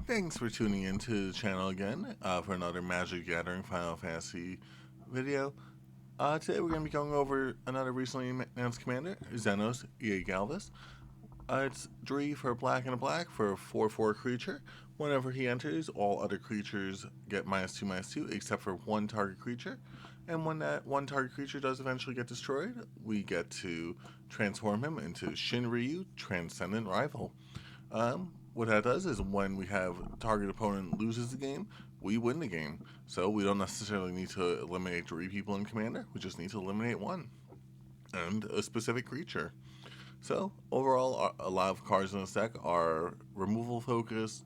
Thanks for tuning into the channel again for another Magic the Gathering Final Fantasy video. Today we're going to be going over another recently announced commander, Zenos, Galvus. It's 3 for black and a black for a 4/4 creature. Whenever he enters, all other creatures get -2/-2 except for one target creature. And when that one target creature does eventually get destroyed, we get to transform him into Shinryu, Transcendent Rival. What that does is when we have target opponent loses the game, we win the game. So we don't necessarily need to eliminate 3 people in Commander, we just need to eliminate 1. And a specific creature. So overall, a lot of cards in this deck are removal focused.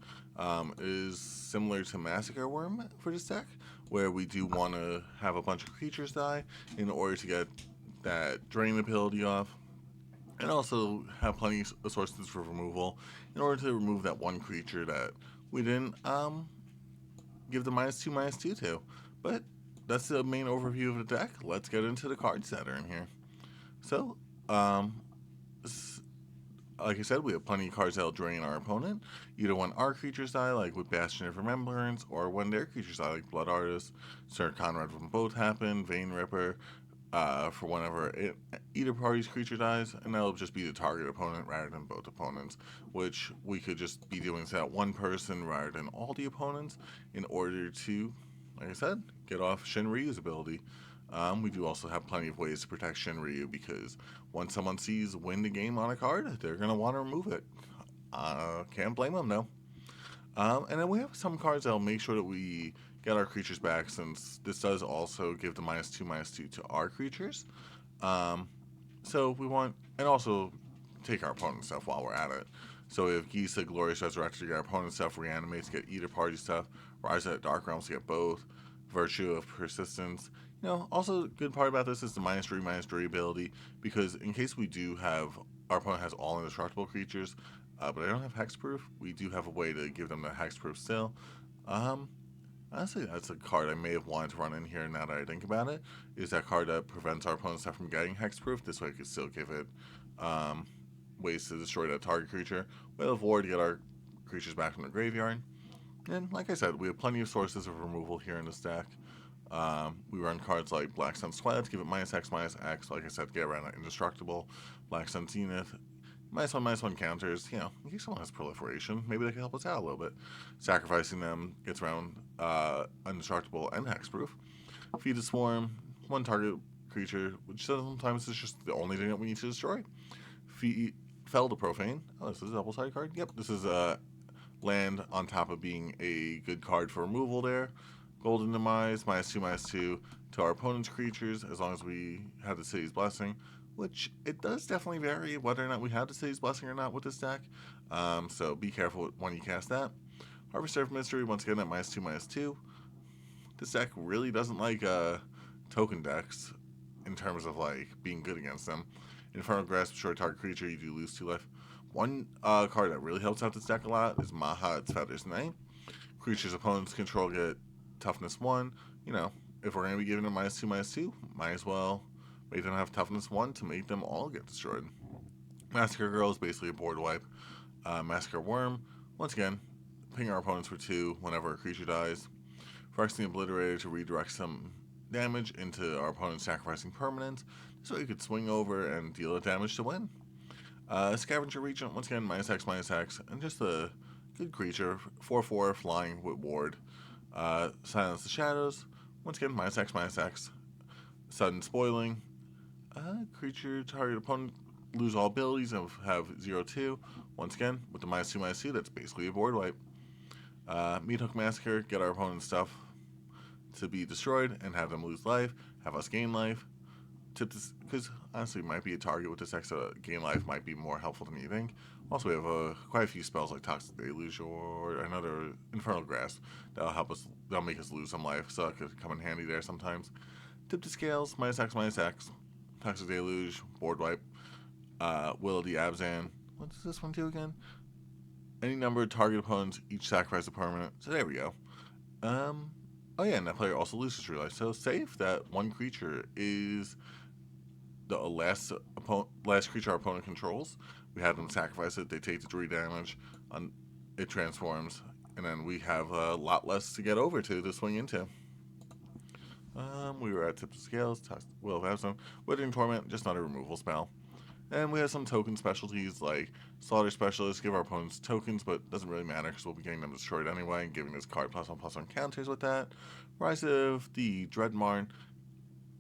Is similar to Massacre Worm for this deck, where we do want to have a bunch of creatures die in order to get that drain ability off, and also have plenty of sources for removal in order to remove that one creature that we didn't give the -2/-2 to. But that's the main overview of the deck. Let's get into the cards that are in here. So, like I said, we have plenty of cards that'll drain our opponent, either when our creatures die, like with Bastion of Remembrance, or when their creatures die, like Blood Artist, Sir Conrad when both happen, Vein Ripper, for whenever either party's creature dies, and that'll just be the target opponent rather than both opponents, which we could just be doing to that one person rather than all the opponents in order to, like I said, get off Shinryu's ability. We do also have plenty of ways to protect Shinryu, because once someone sees win the game on a card, they're going to want to remove it. Can't blame them, though. And then we have some cards that'll make sure that we get our creatures back, since this does also give the -2/-2 to our creatures. So we want, and also take our opponent's stuff while we're at it. So we have Gisa, Glorious Resurrector to get our opponent's stuff, Reanimate to get either party stuff, Rise of the Dark Realms to get both, Virtue of Persistence. Also a good part about this is the -3/-3 ability, because in case we do have, our opponent has all indestructible creatures, but I don't have hexproof, we do have a way to give them the hexproof still. Honestly, that's a card I may have wanted to run in here now that I think about it, is that card that prevents our opponent's stuff from getting hexproof. This way I could still give it ways to destroy that target creature. We'll avoid to get our creatures back from the graveyard. And like I said, we have plenty of sources of removal here in this deck. We run cards like Black Sun Sweat to give it -X/-X, like I said, get around that indestructible. Black Sun Zenith, -1/-1 counters, in case someone has proliferation, maybe they can help us out a little bit. Sacrificing them gets around indestructible and hexproof. Feed the Swarm, one target creature, which sometimes is just the only thing that we need to destroy. Fell the Profane. Oh, this is a double-sided card? Yep, this is a land on top of being a good card for removal there. Golden Demise, -2/-2 to our opponent's creatures, as long as we have the City's Blessing, which it does definitely vary whether or not we have the City's Blessing or not with this deck, so be careful when you cast that. Harvester of Mystery, once again at -2/-2. This deck really doesn't like token decks in terms of being good against them. Infernal Grasp, destroy target creature, you do lose 2 life. One card that really helps out this deck a lot is Maha, its Feathers Knight. Creatures opponents control get toughness 1. If we're going to be giving them -2/-2, might as well make them have toughness 1 to make them all get destroyed. Massacre Girl is basically a board wipe. Massacre Worm, once again, ping our opponents for 2 whenever a creature dies. Phyrexian Obliterator to redirect some damage into our opponent's sacrificing permanents, so you could swing over and deal damage to win. Scavenger Regent, once again, -X/-X, and just a good creature, 4/4 flying with ward. Silence the Shadows, once again, -X/-X. Sudden Spoiling, creature target opponent lose all abilities and have 0/2. Once again, with the -2/-2, that's basically a board wipe. Meat Hook Massacre, get our opponent's stuff to be destroyed and have them lose life, have us gain life. Because honestly, it might be a target with this extra gain life might be more helpful than you think. Also, we have quite a few spells like Toxic Deluge or another Infernal Grasp that'll help us. That'll make us lose some life, so it could come in handy there sometimes. Tip to Scales, -X/-X. Toxic Deluge, board wipe. Will of the Abzan. What does this one do again? Any number of target opponents each sacrifice a permanent. So there we go. Oh yeah, and that player also loses 3 life. So say if that one creature is the last creature our opponent controls, we have them sacrifice it, they take the 3 damage, it transforms, And then we have a lot less to get over to swing into. We were at Tips of Scales, Will of Absalom, Withering Torment, just not a removal spell. And we have some token specialties like Slaughter Specialist, give our opponents tokens, but doesn't really matter because we'll be getting them destroyed anyway, and giving this card +1/+1 counters with that. Rise of the Dreadmarn,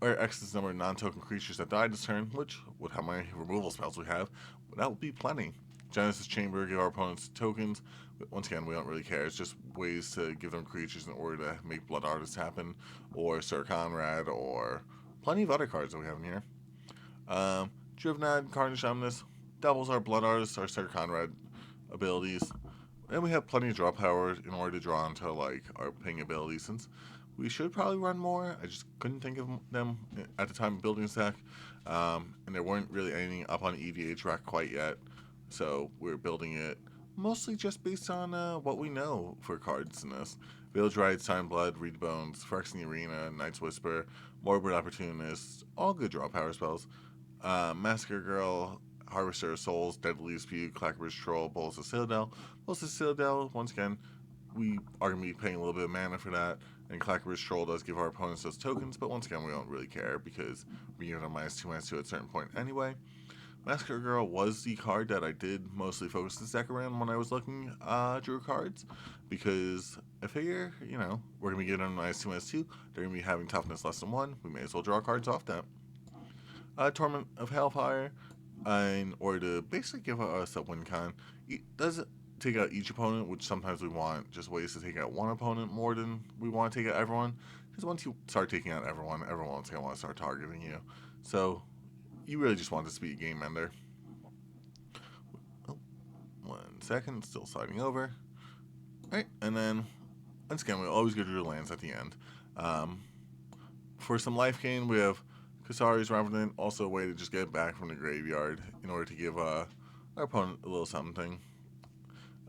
or X number of non-token creatures that died this turn, which would how many removal spells we have, but that would be plenty. Genesis Chamber, give our opponents tokens. Once again, we don't really care. It's just ways to give them creatures in order to make Blood Artist happen, or Sir Conrad, or plenty of other cards that we have in here. Drivnad, Carnage Omnis, doubles our Blood Artist, our Sir Conrad abilities. And we have plenty of draw power in order to draw into like our ping abilities, since we should probably run more. I just couldn't think of them at the time of building this deck. And there weren't really anything up on EDH rack quite yet. So we're building it mostly just based on what we know for cards in this. Village Rites, Time Blood, Reed Bones, Phyrexian Arena, Night's Whisper, Morbid Opportunist, all good draw power spells. Massacre Girl, Harvester of Souls, Deadly Dispute, Clackerbridge Troll, Bolus of Citadel. Bolus of Citadel, once again, we are going to be paying a little bit of mana for that, and Clackerbridge Troll does give our opponents those tokens, but once again, we don't really care because we give them -2/-2 at a certain point anyway. Massacre Girl was the card that I did mostly focus this deck around when I was looking drew cards, because I figure, you know, we're going to be giving them -2/-2, they're going to be having toughness less than 1, we may as well draw cards off that. Torment of Hellfire, in order to basically give us a win con. It does take out each opponent, which sometimes we want just ways to take out one opponent more than we want to take out everyone, because once you start taking out everyone's going to want to start targeting you. So you really just want this to be a game ender. Oh, 1 second, still sliding over. Alright, and then once again, we always go to the lands at the end. For some life gain, we have Kasari's Revenant, also a way to just get back from the graveyard in order to give our opponent a little something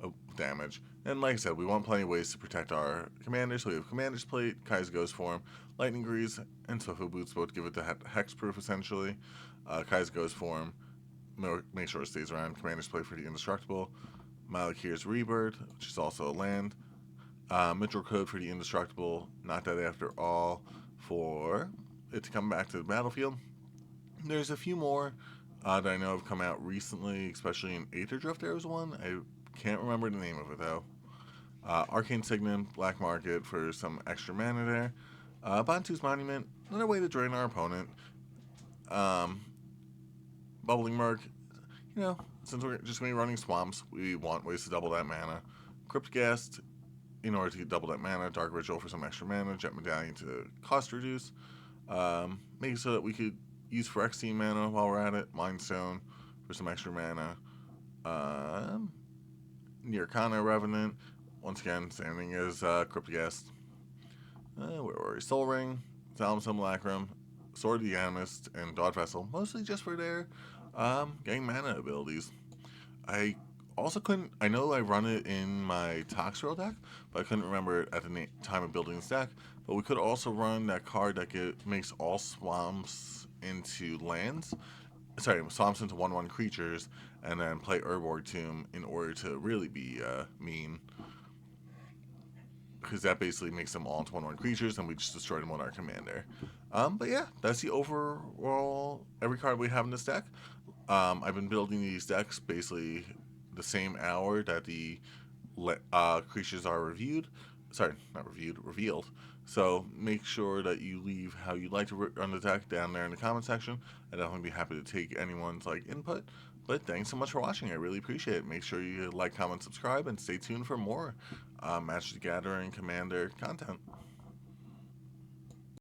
of damage. And like I said, we want plenty of ways to protect our commanders. So we have Commander's Plate, Kai's Ghost Form, Lightning Grease, and Swiftfoot Boots, both give it the hexproof essentially. Kai's Ghost Form, make sure it stays around. Commander's Plate for the Indestructible. Malakir's Rebirth, which is also a land. Mithril Code for the Indestructible, not that after all, for it to come back to the battlefield. There's a few more that I know have come out recently, especially in Aether Drift. There was one. I can't remember the name of it though. Arcane Signet, Black Market for some extra mana there. Bantu's Monument, another way to drain our opponent. Bubbling Murk, you know, since we're just going to be running swamps, we want ways to double that mana. Cryptghast, in order to double that mana. Dark Ritual for some extra mana. Jet Medallion to cost reduce. Make it so that we could use Phyrexian mana while we're at it. Mind Stone for some extra mana. Nirkana Revenant, once again, same thing as Cryptghast. Where were we? Soul Ring, Solemn Simulacrum, Sword of the Animist, and Dawd Vessel, mostly just for their getting mana abilities. I also couldn't, I know I run it in my Toxrill deck, but I couldn't remember it at the time of building this deck. But we could also run that card that makes all swamps into lands. Sorry, swamps into 1/1 creatures, and then play Urborg Tomb in order to really be mean. Because that basically makes them all into 1/1 creatures, and we just destroy them with our commander. But yeah, that's the overall every card we have in this deck. I've been building these decks basically the same hour that the creatures are reviewed. Sorry, not reviewed, revealed. So make sure that you leave how you'd like to run the deck down there in the comment section. I'd definitely be happy to take anyone's input. But thanks so much for watching. I really appreciate it. Make sure you like, comment, subscribe, and stay tuned for more Magic the Gathering Commander content.